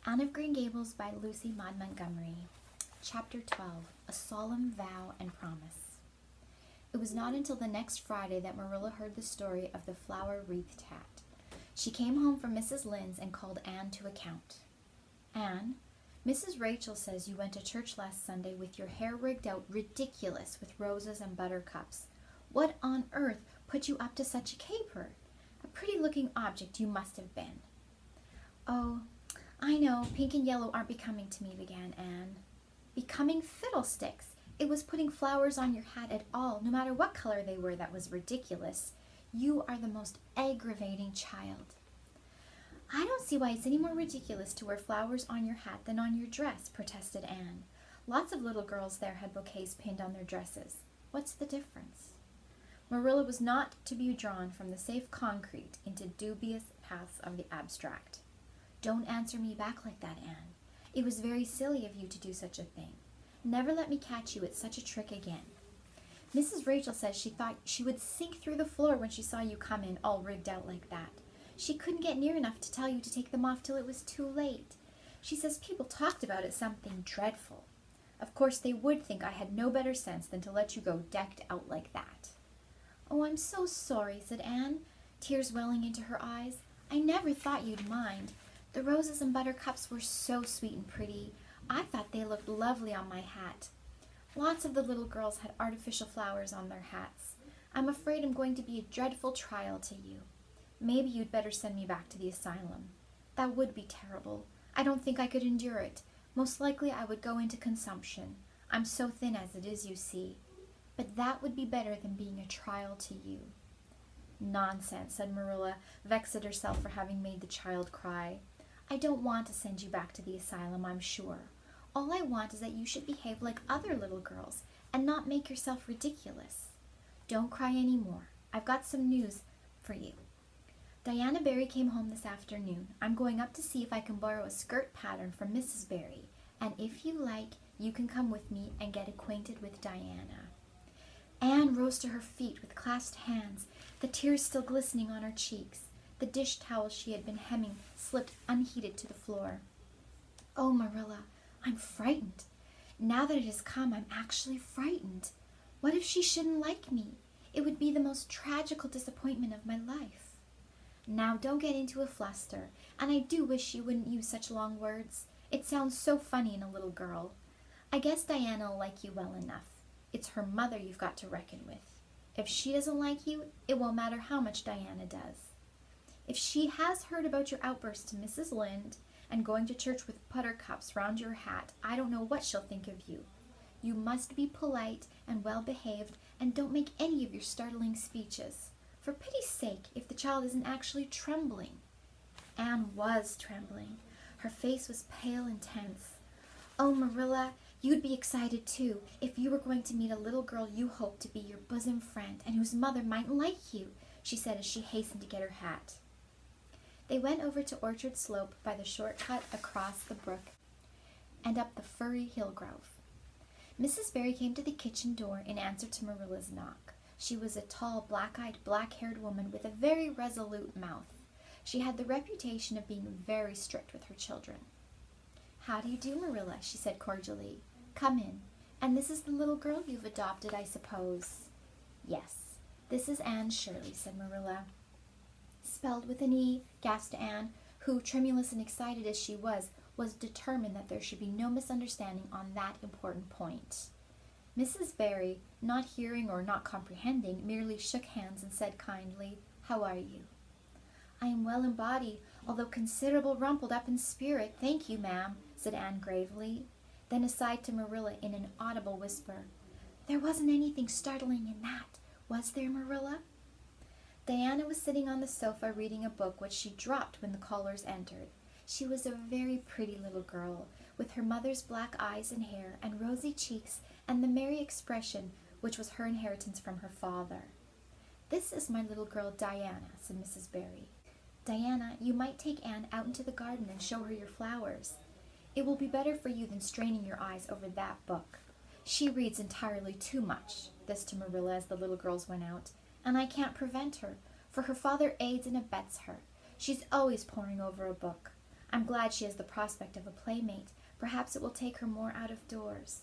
Anne of Green Gables by Lucy Maud Montgomery. Chapter 12. A Solemn Vow and Promise. It was not until the next Friday that Marilla heard the story of the flower-wreathed hat. She came home from Mrs. Lynde's and called Anne to account. Anne, Mrs. Rachel says you went to church last Sunday with your hair rigged out ridiculous with roses and buttercups. What on earth put you up to such a caper? A pretty-looking object you must have been. Oh, I know, pink and yellow aren't becoming to me, began Anne. Becoming fiddlesticks! It was putting flowers on your hat at all, no matter what color they were, that was ridiculous. You are the most aggravating child. I don't see why it's any more ridiculous to wear flowers on your hat than on your dress, protested Anne. Lots of little girls there had bouquets pinned on their dresses. What's the difference? Marilla was not to be drawn from the safe concrete into dubious paths of the abstract. Don't answer me back like that, Anne. It was very silly of you to do such a thing. Never let me catch you at such a trick again. Mrs. Rachel says she thought she would sink through the floor when she saw you come in all rigged out like that. She couldn't get near enough to tell you to take them off till it was too late. She says people talked about it something dreadful. Of course they would think I had no better sense than to let you go decked out like that. Oh, I'm so sorry, said Anne, tears welling into her eyes. I never thought you'd mind. The roses and buttercups were so sweet and pretty. I thought they looked lovely on my hat. Lots of the little girls had artificial flowers on their hats. I'm afraid I'm going to be a dreadful trial to you. Maybe you'd better send me back to the asylum. That would be terrible. I don't think I could endure it. Most likely I would go into consumption. I'm so thin as it is, you see. But that would be better than being a trial to you. Nonsense, said Marilla, vexed at herself for having made the child cry. I don't want to send you back to the asylum, I'm sure. All I want is that you should behave like other little girls and not make yourself ridiculous. Don't cry any more. I've got some news for you. Diana Barry came home this afternoon. I'm going up to see if I can borrow a skirt pattern from Mrs. Barry, and if you like, you can come with me and get acquainted with Diana. Anne rose to her feet with clasped hands, the tears still glistening on her cheeks. The dish towel she had been hemming slipped unheeded to the floor. Oh, Marilla, I'm frightened. Now that it has come, I'm actually frightened. What if she shouldn't like me? It would be the most tragical disappointment of my life. Now, don't get into a fluster, and I do wish you wouldn't use such long words. It sounds so funny in a little girl. I guess Diana will like you well enough. It's her mother you've got to reckon with. If she doesn't like you, it won't matter how much Diana does. If she has heard about your outburst to Mrs. Lynde and going to church with buttercups round your hat, I don't know what she'll think of you. You must be polite and well-behaved and don't make any of your startling speeches. For pity's sake, if the child isn't actually trembling. Anne was trembling. Her face was pale and tense. Oh, Marilla, you'd be excited too if you were going to meet a little girl you hoped to be your bosom friend and whose mother mightn't like you, she said as she hastened to get her hat. They went over to Orchard Slope by the shortcut across the brook and up the firry hill grove. Mrs. Barry came to the kitchen door in answer to Marilla's knock. She was a tall, black-eyed, black-haired woman with a very resolute mouth. She had the reputation of being very strict with her children. How do you do, Marilla? She said cordially. Come in. And this is the little girl you've adopted, I suppose. Yes, this is Anne Shirley, said Marilla. Spelled with an E, gasped Anne, who, tremulous and excited as she was determined that there should be no misunderstanding on that important point. Mrs. Barry, not hearing or not comprehending, merely shook hands and said kindly, How are you? I am well in body, although considerable rumpled up in spirit, thank you, ma'am, said Anne gravely. Then aside to Marilla in an audible whisper, There wasn't anything startling in that, was there, Marilla? Diana was sitting on the sofa reading a book which she dropped when the callers entered. She was a very pretty little girl, with her mother's black eyes and hair and rosy cheeks and the merry expression which was her inheritance from her father. This is my little girl Diana, said Mrs. Barry. Diana, you might take Anne out into the garden and show her your flowers. It will be better for you than straining your eyes over that book. She reads entirely too much, this to Marilla as the little girls went out, and I can't prevent her, for her father aids and abets her. She's always poring over a book. I'm glad she has the prospect of a playmate. Perhaps it will take her more out of doors.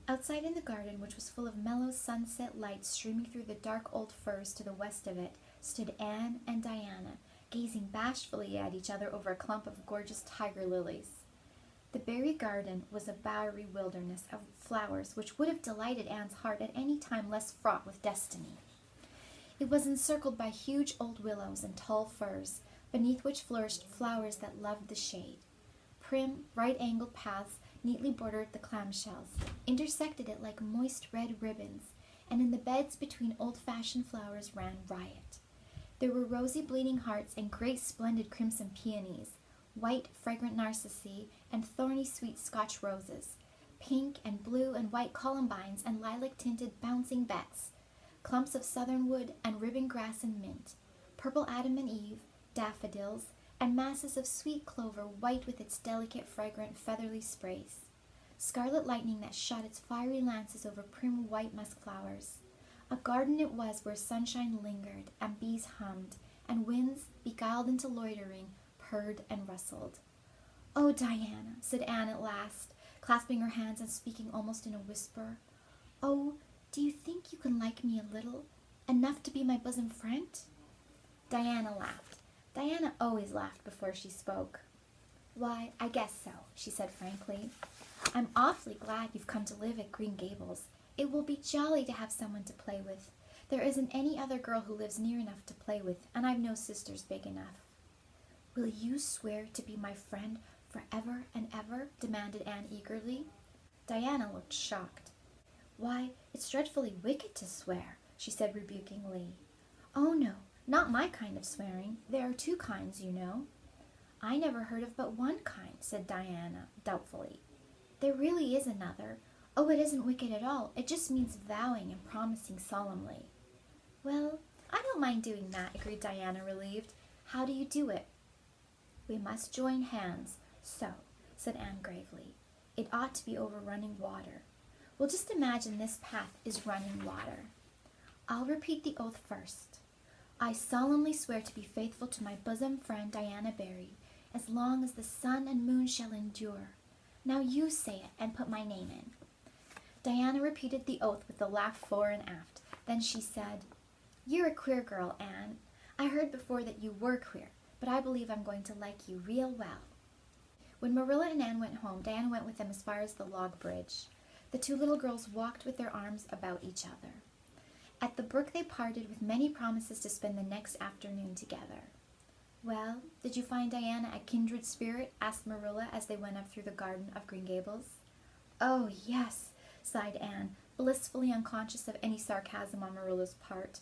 Outside in the garden, which was full of mellow sunset light streaming through the dark old firs to the west of it, stood Anne and Diana, gazing bashfully at each other over a clump of gorgeous tiger lilies. The berry garden was a bowery wilderness of flowers which would have delighted Anne's heart at any time less fraught with destiny. It was encircled by huge old willows and tall firs, beneath which flourished flowers that loved the shade. Prim, right-angled paths neatly bordered the clamshells, intersected it like moist red ribbons, and in the beds between old-fashioned flowers ran riot. There were rosy bleeding hearts and great splendid crimson peonies, white fragrant narcissi and thorny sweet Scotch roses, pink and blue and white columbines and lilac-tinted bouncing bets, clumps of southernwood and ribbon grass and mint, purple Adam and Eve, daffodils, and masses of sweet clover white with its delicate, fragrant, feathery sprays, scarlet lightning that shot its fiery lances over prim white musk flowers. A garden it was where sunshine lingered, and bees hummed, and winds, beguiled into loitering, purred and rustled. "Oh, Diana," said Anne at last, clasping her hands and speaking almost in a whisper. "Oh, do you think you can like me a little, enough to be my bosom friend?" Diana laughed. Diana always laughed before she spoke. "Why, I guess so," she said frankly. "I'm awfully glad you've come to live at Green Gables. It will be jolly to have someone to play with. There isn't any other girl who lives near enough to play with, and I've no sisters big enough." "Will you swear to be my friend forever and ever?" demanded Anne eagerly. Diana looked shocked. "Why, it's dreadfully wicked to swear," she said rebukingly. "Oh, no, not my kind of swearing. There are two kinds, you know." "I never heard of but one kind," said Diana doubtfully. "There really is another. Oh, it isn't wicked at all. It just means vowing and promising solemnly." "Well, I don't mind doing that," agreed Diana, relieved. "How do you do it?" "We must join hands, so," said Anne gravely. "It ought to be over running water. We'll just imagine this path is running water. I'll repeat the oath first. I solemnly swear to be faithful to my bosom friend Diana Barry, as long as the sun and moon shall endure. Now you say it and put my name in." Diana repeated the oath with a laugh fore and aft. Then she said, "You're a queer girl, Anne. I heard before that you were queer, but I believe I'm going to like you real well." When Marilla and Anne went home, Diana went with them as far as the log bridge. The two little girls walked with their arms about each other. At the brook they parted with many promises to spend the next afternoon together. "Well, did you find Diana a kindred spirit?" asked Marilla as they went up through the garden of Green Gables. "Oh, yes," sighed Anne, blissfully unconscious of any sarcasm on Marilla's part.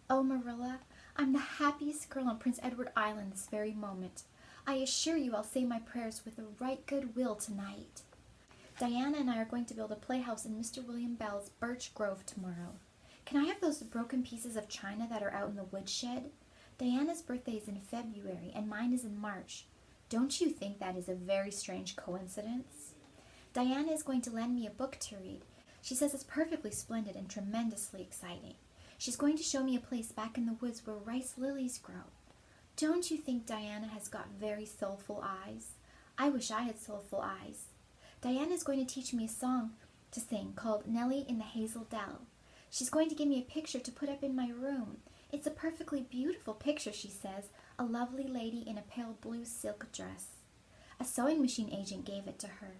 "Oh, Marilla, I'm the happiest girl on Prince Edward Island this very moment. I assure you I'll say my prayers with a right good will tonight. Diana and I are going to build a playhouse in Mr. William Bell's birch grove tomorrow. Can I have those broken pieces of china that are out in the woodshed? Diana's birthday is in February and mine is in March. Don't you think that is a very strange coincidence? Diana is going to lend me a book to read. She says it's perfectly splendid and tremendously exciting. She's going to show me a place back in the woods where rice lilies grow. Don't you think Diana has got very soulful eyes? I wish I had soulful eyes. Diana is going to teach me a song to sing called Nellie in the Hazel Dell. She's going to give me a picture to put up in my room. It's a perfectly beautiful picture, she says, a lovely lady in a pale blue silk dress. A sewing machine agent gave it to her.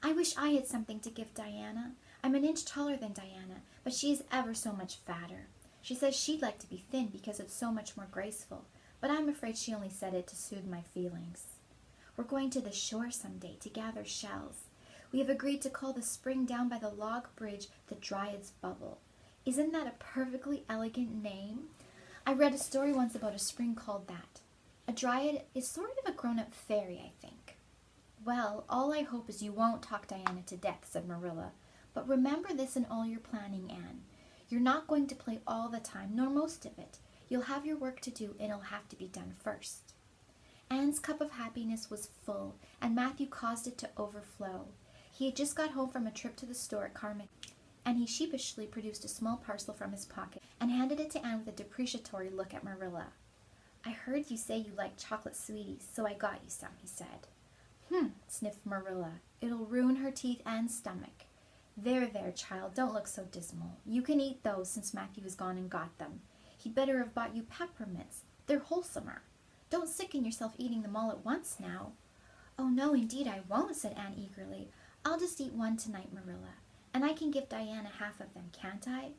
I wish I had something to give Diana. I'm an inch taller than Diana, but she is ever so much fatter. She says she'd like to be thin because it's so much more graceful, but I'm afraid she only said it to soothe my feelings. We're going to the shore someday to gather shells. We have agreed to call the spring down by the log bridge the Dryad's Bubble. Isn't that a perfectly elegant name? I read a story once about a spring called that. A dryad is sort of a grown-up fairy, I think. Well, all I hope is you won't talk Diana to death, said Marilla. But remember this in all your planning, Anne. You're not going to play all the time, nor most of it. You'll have your work to do, and it'll have to be done first. Anne's cup of happiness was full, and Matthew caused it to overflow. He had just got home from a trip to the store at Carmick, and he sheepishly produced a small parcel from his pocket and handed it to Anne with a depreciatory look at Marilla. I heard you say you like chocolate sweeties, so I got you some, he said. Sniffed Marilla. It'll ruin her teeth and stomach. There, child, don't look so dismal. You can eat those since Matthew has gone and got them. He'd better have bought you peppermints. They're wholesomer. Don't sicken yourself eating them all at once now. Oh, no, indeed I won't, said Anne eagerly. I'll just eat one tonight, Marilla, and I can give Diana half of them, can't I?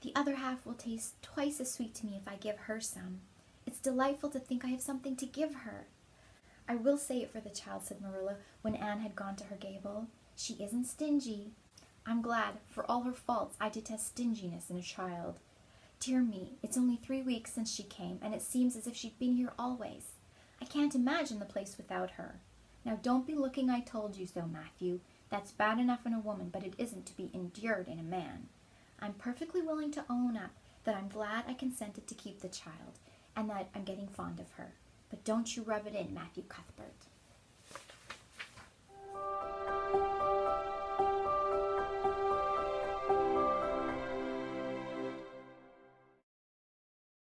The other half will taste twice as sweet to me if I give her some. It's delightful to think I have something to give her. I will say it for the child, said Marilla, when Anne had gone to her gable. She isn't stingy. I'm glad. For all her faults, I detest stinginess in a child. Dear me, it's only 3 weeks since she came, and it seems as if she'd been here always. I can't imagine the place without her. Now don't be looking I told you so, Matthew. That's bad enough in a woman, but it isn't to be endured in a man. I'm perfectly willing to own up that I'm glad I consented to keep the child, and that I'm getting fond of her. But don't you rub it in, Matthew Cuthbert.